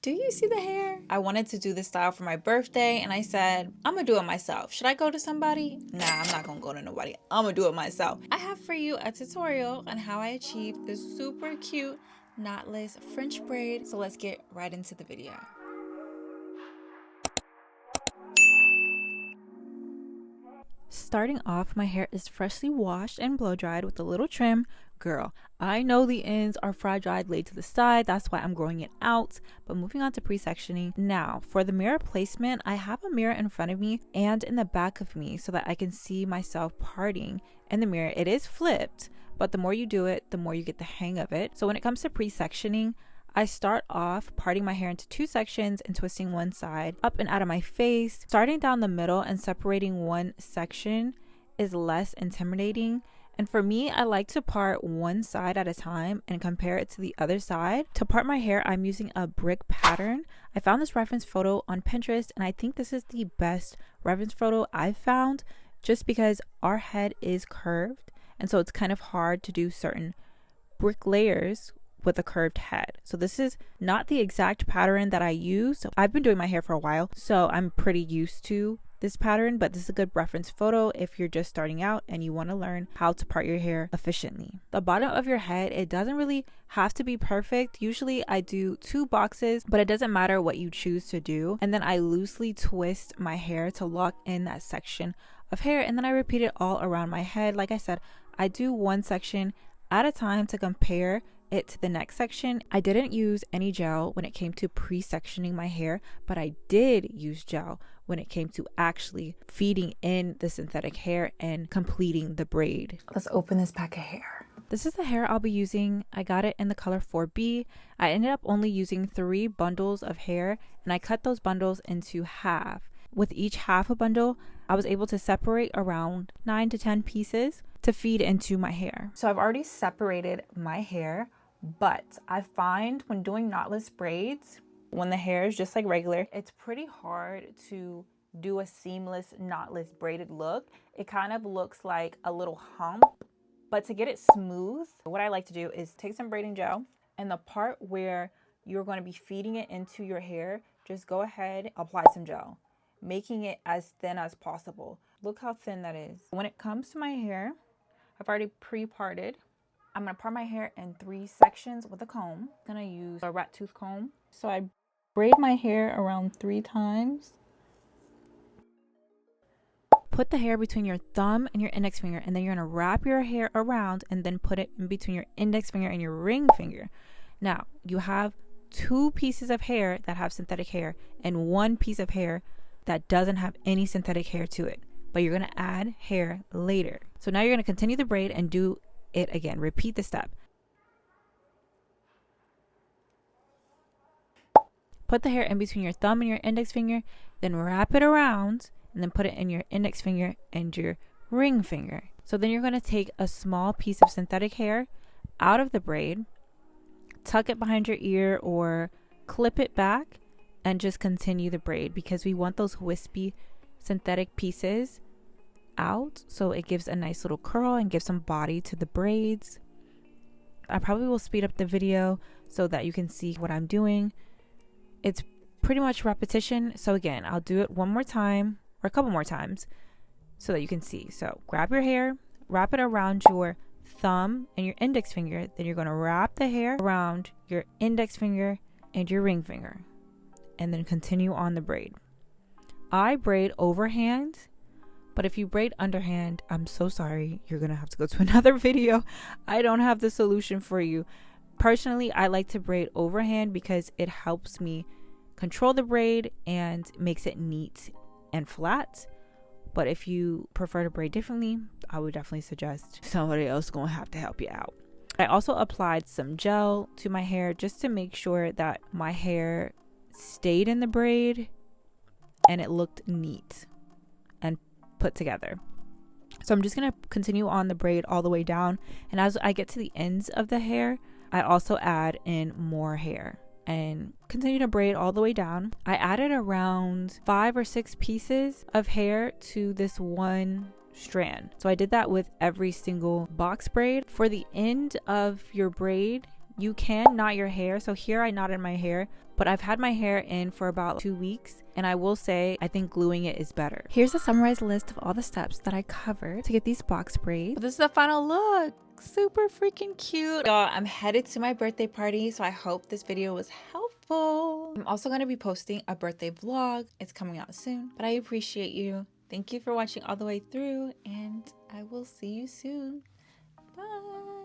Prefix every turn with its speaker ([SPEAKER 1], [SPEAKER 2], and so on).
[SPEAKER 1] Do you see the hair? I wanted to do this style for my birthday and I said, I'm gonna do it myself. Should I go to somebody? Nah, I'm not gonna go to nobody. I'm gonna do it myself. I have for you a tutorial on how I achieved this super cute knotless French braid. So let's get right into the video. Starting off, my hair is freshly washed and blow dried with a little trim. Girl, I know the ends are fry dried laid to the side, that's why I'm growing it out. But moving on to pre-sectioning. Now, for the mirror placement, I have a mirror in front of me and in the back of me so that I can see myself parting in the mirror. It is flipped, but the more you do it, the more you get the hang of it. So when it comes to pre-sectioning, I start off parting my hair into two sections and twisting one side up and out of my face. Starting down the middle and separating one section is less intimidating. And for me, I like to part one side at a time and compare it to the other side. To part my hair, I'm using a brick pattern. I found this reference photo on Pinterest and I think this is the best reference photo I've found just because our head is curved. And so it's kind of hard to do certain brick layers with a curved head. So this is not the exact pattern that I use. So I've been doing my hair for a while, so I'm pretty used to this pattern, but this is a good reference photo if you're just starting out and you want to learn how to part your hair efficiently. The bottom of your head, it doesn't really have to be perfect. Usually I do 2 boxes, but it doesn't matter what you choose to do. And then I loosely twist my hair to lock in that section of hair, and then I repeat it all around my head. Like I said, I do one section at a time to compare it to the next section. I didn't use any gel when it came to pre-sectioning my hair, but I did use gel when it came to actually feeding in the synthetic hair and completing the braid. Let's open this pack of hair. This is the hair I'll be using. I got it in the color 4B. I ended up only using 3 bundles of hair and I cut those bundles into half. With each half a bundle, I was able to separate around 9 to 10 pieces to feed into my hair. So I've already separated my hair, but I find when doing knotless braids, when the hair is just like regular, it's pretty hard to do a seamless knotless braided look. It kind of looks like a little hump, but to get it smooth, what I like to do is take some braiding gel and the part where you're going to be feeding it into your hair, just go ahead, apply some gel, making it as thin as possible. Look how thin that is. When it comes to my hair, I've already pre-parted. I'm gonna part my hair in 3 sections with a comb. I'm gonna use a rat tooth comb. So I braid my hair around 3 times. Put the hair between your thumb and your index finger, and then you're gonna wrap your hair around and then put it in between your index finger and your ring finger. Now, you have 2 pieces of hair that have synthetic hair and 1 piece of hair that doesn't have any synthetic hair to it, but you're gonna add hair later. So now you're gonna continue the braid and do it again. Repeat the step. Put the hair in between your thumb and your index finger, then wrap it around and then put it in your index finger and your ring finger. So then you're going to take a small piece of synthetic hair out of the braid, tuck it behind your ear or clip it back and just continue the braid because we want those wispy synthetic pieces out so it gives a nice little curl and gives some body to the braids. I probably will speed up the video so that you can see what I'm doing. It's pretty much repetition, so again, I'll do it one more time or a couple more times so that you can see. So grab your hair, wrap it around your thumb and your index finger, then you're going to wrap the hair around your index finger and your ring finger and then continue on the braid. I braid overhand, but if you braid underhand, I'm so sorry. You're going to have to go to another video. I don't have the solution for you. Personally, I like to braid overhand because it helps me control the braid and makes it neat and flat. But if you prefer to braid differently, I would definitely suggest somebody else going to have to help you out. I also applied some gel to my hair just to make sure that my hair stayed in the braid and it looked neat and put together. So I'm just going to continue on the braid all the way down, and as I get to the ends of the hair, I also add in more hair and continue to braid all the way down. I added around 5 or 6 pieces of hair to this one strand. So I did that with every single box braid. For the end of your braid, you can knot your hair. So here I knotted my hair, but I've had my hair in for about 2 weeks, and I will say I think gluing it is better. Here's a summarized list of all the steps that I covered to get these box braids. This is the final look. Super freaking cute. Y'all, I'm headed to my birthday party, so I hope this video was helpful. I'm also going to be posting a birthday vlog. It's coming out soon, but I appreciate you. Thank you for watching all the way through, and I will see you soon. Bye.